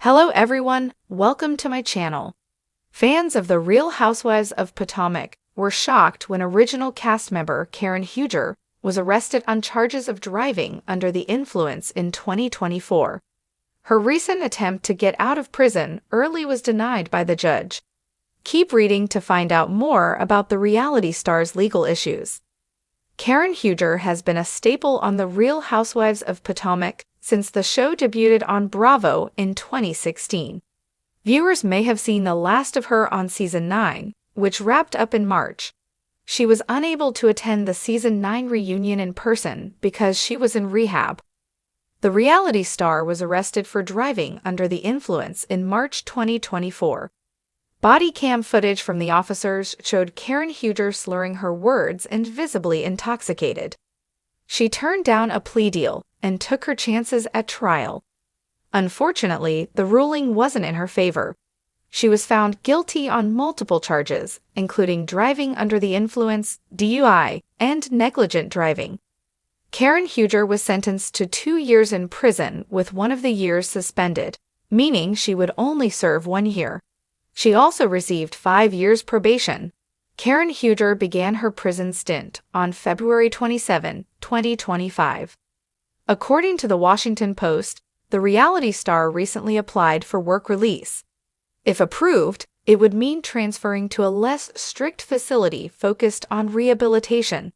Hello everyone, welcome to my channel. Fans of The Real Housewives of Potomac were shocked when original cast member Karen Huger was arrested on charges of driving under the influence in 2024. Her recent attempt to get out of prison early was denied by the judge. Keep reading to find out more about the reality star's legal issues. Karen Huger has been a staple on The Real Housewives of Potomac since the show debuted on Bravo in 2016. Viewers may have seen the last of her on Season 9, which wrapped up in March. She was unable to attend the Season 9 reunion in person because she was in rehab. The reality star was arrested for driving under the influence in March 2024. Body cam footage from the officers showed Karen Huger slurring her words and visibly intoxicated. She turned down a plea deal and took her chances at trial. Unfortunately, the ruling wasn't in her favor. She was found guilty on multiple charges, including driving under the influence, DUI, and negligent driving. Karen Huger was sentenced to 2 years in prison with one of the years suspended, meaning she would only serve 1 year. She also received 5 years probation. Karen Huger began her prison stint on February 27, 2025. According to the Washington Post, the reality star recently applied for work release. If approved, it would mean transferring to a less strict facility focused on rehabilitation.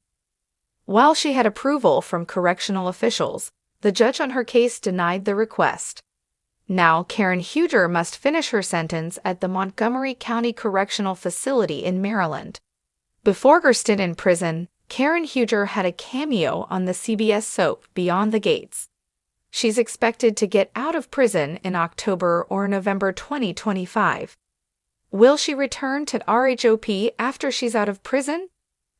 While she had approval from correctional officials, the judge on her case denied the request. Now, Karen Huger must finish her sentence at the Montgomery County Correctional Facility in Maryland. Before her stint in prison, Karen Huger had a cameo on the CBS soap Beyond the Gates. She's expected to get out of prison in October or November 2025. Will she return to RHOP after she's out of prison?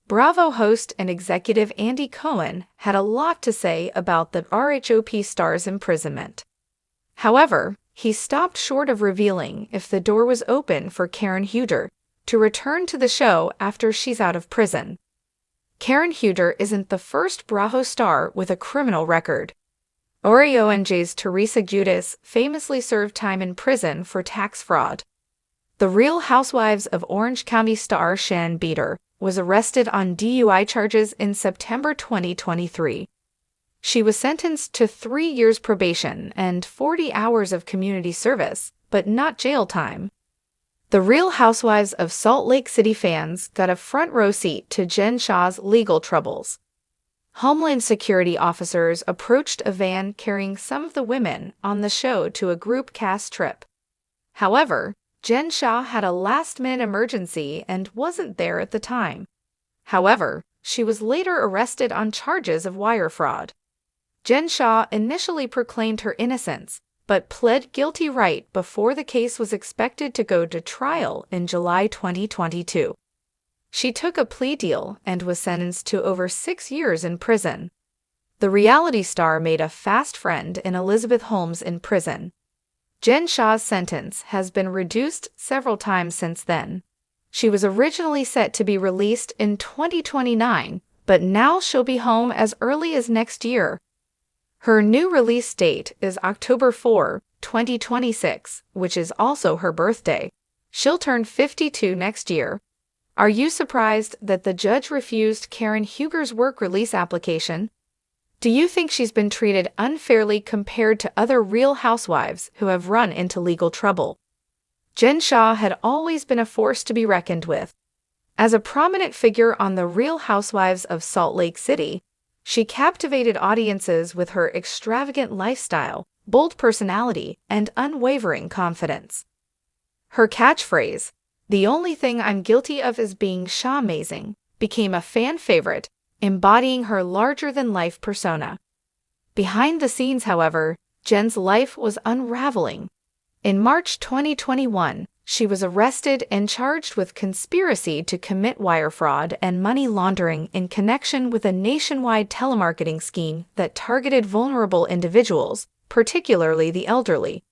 Bravo host and executive Andy Cohen had a lot to say about the RHOP star's imprisonment. However, he stopped short of revealing if the door was open for Karen Huger to return to the show after she's out of prison. Karen Huger isn't the first Bravo star with a criminal record. ONJ's Teresa Giudice famously served time in prison for tax fraud. The Real Housewives of Orange County star Shannon Beater was arrested on DUI charges in September 2023. She was sentenced to 3 years probation and 40 hours of community service, but not jail time. The Real Housewives of Salt Lake City fans got a front row seat to Jen Shah's legal troubles. Homeland Security officers approached a van carrying some of the women on the show to a group cast trip. However, Jen Shah had a last-minute emergency and wasn't there at the time. However, she was later arrested on charges of wire fraud. Jen Shah initially proclaimed her innocence, but pled guilty right before the case was expected to go to trial in July 2022. She took a plea deal and was sentenced to over 6 years in prison. The reality star made a fast friend in Elizabeth Holmes in prison. Jen Shah's sentence has been reduced several times since then. She was originally set to be released in 2029, but now she'll be home as early as next year. Her new release date is October 4, 2026, which is also her birthday. She'll turn 52 next year. Are you surprised that the judge refused Karen Huger's work release application? Do you think she's been treated unfairly compared to other Real Housewives who have run into legal trouble? Jen Shah had always been a force to be reckoned with. As a prominent figure on The Real Housewives of Salt Lake City, she captivated audiences with her extravagant lifestyle, bold personality, and unwavering confidence. Her catchphrase, "The only thing I'm guilty of is being Shah-mazing," became a fan favorite, embodying her larger-than-life persona. Behind the scenes, however, Jen's life was unraveling. In March 2021, she was arrested and charged with conspiracy to commit wire fraud and money laundering in connection with a nationwide telemarketing scheme that targeted vulnerable individuals, particularly the elderly.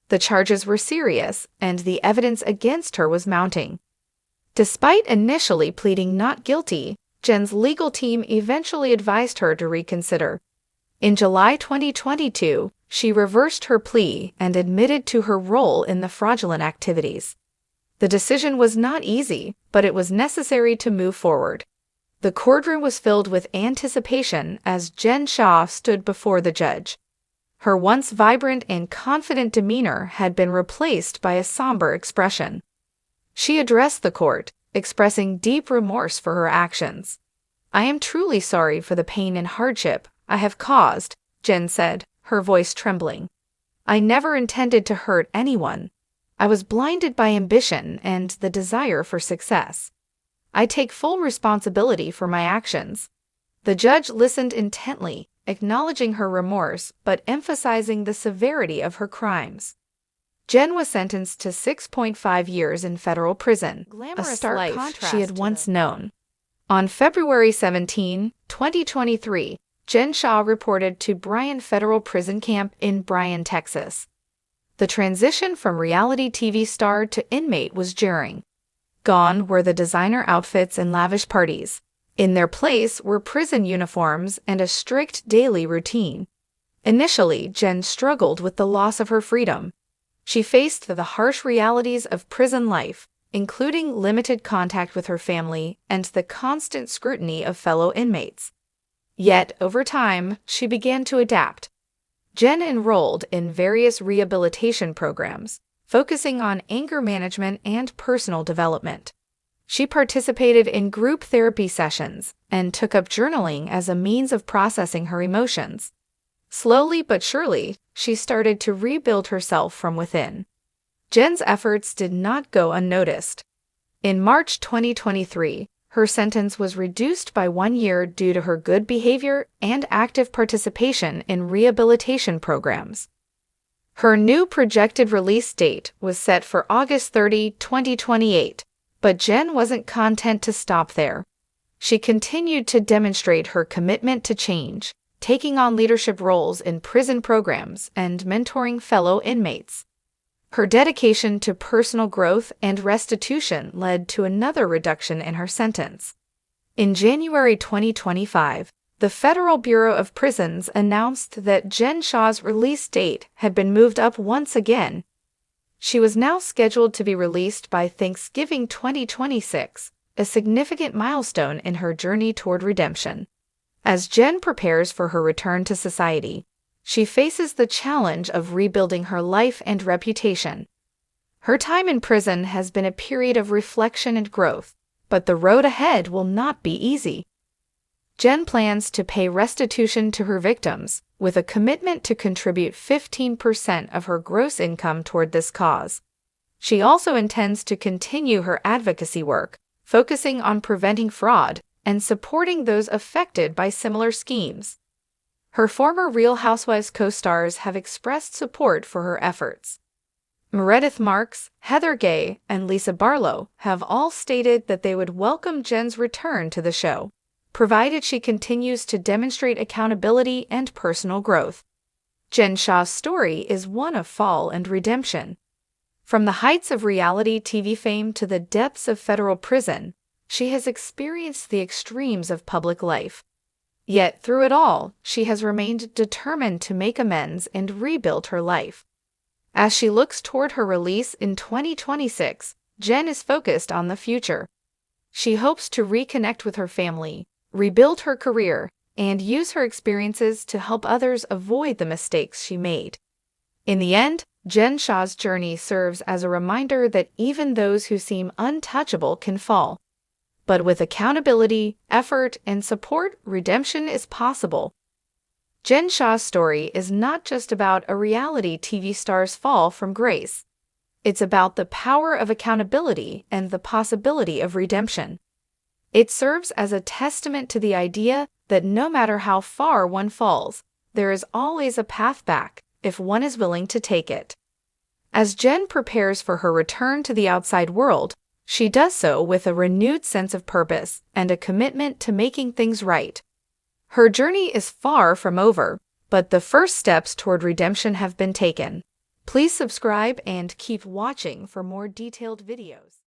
The charges were serious, and the evidence against her was mounting. Despite initially pleading not guilty, Jen's legal team eventually advised her to reconsider. In July 2022, she reversed her plea and admitted to her role in the fraudulent activities. The decision was not easy, but it was necessary to move forward. The courtroom was filled with anticipation as Jen Shah stood before the judge. Her once vibrant and confident demeanor had been replaced by a somber expression. She addressed the court, expressing deep remorse for her actions. "I am truly sorry for the pain and hardship I have caused," Jen said, her voice trembling. "I never intended to hurt anyone. I was blinded by ambition and the desire for success. I take full responsibility for my actions." The judge listened intently, acknowledging her remorse but emphasizing the severity of her crimes. Jen was sentenced to 6.5 years in federal prison, a stark contrast she had once known. On February 17, 2023, Jen Shah reported to Bryan Federal Prison Camp in Bryan, Texas. The transition from reality TV star to inmate was jarring. Gone were the designer outfits and lavish parties. In their place were prison uniforms and a strict daily routine. Initially, Jen struggled with the loss of her freedom. She faced the harsh realities of prison life, including limited contact with her family and the constant scrutiny of fellow inmates. Yet, over time, she began to adapt. Jen enrolled in various rehabilitation programs, focusing on anger management and personal development. She participated in group therapy sessions and took up journaling as a means of processing her emotions. Slowly but surely, she started to rebuild herself from within. Jen's efforts did not go unnoticed. In March 2023, her sentence was reduced by 1 year due to her good behavior and active participation in rehabilitation programs. Her new projected release date was set for August 30, 2028, but Jen wasn't content to stop there. She continued to demonstrate her commitment to change, taking on leadership roles in prison programs and mentoring fellow inmates. Her dedication to personal growth and restitution led to another reduction in her sentence. In January 2025, the Federal Bureau of Prisons announced that Jen Shah's release date had been moved up once again. She was now scheduled to be released by Thanksgiving 2026, a significant milestone in her journey toward redemption. As Jen prepares for her return to society, she faces the challenge of rebuilding her life and reputation. Her time in prison has been a period of reflection and growth, but the road ahead will not be easy. Jen plans to pay restitution to her victims, with a commitment to contribute 15% of her gross income toward this cause. She also intends to continue her advocacy work, focusing on preventing fraud and supporting those affected by similar schemes. Her former Real Housewives co-stars have expressed support for her efforts. Meredith Marks, Heather Gay, and Lisa Barlow have all stated that they would welcome Jen's return to the show, provided she continues to demonstrate accountability and personal growth. Jen Shah's story is one of fall and redemption. From the heights of reality TV fame to the depths of federal prison, she has experienced the extremes of public life. Yet through it all, she has remained determined to make amends and rebuild her life. As she looks toward her release in 2026, Jen is focused on the future. She hopes to reconnect with her family, rebuild her career, and use her experiences to help others avoid the mistakes she made. In the end, Jen Shah's journey serves as a reminder that even those who seem untouchable can fall. But with accountability, effort, and support, redemption is possible. Jen Shah's story is not just about a reality TV star's fall from grace. It's about the power of accountability and the possibility of redemption. It serves as a testament to the idea that no matter how far one falls, there is always a path back if one is willing to take it. As Jen prepares for her return to the outside world, she does so with a renewed sense of purpose and a commitment to making things right. Her journey is far from over, but the first steps toward redemption have been taken. Please subscribe and keep watching for more detailed videos.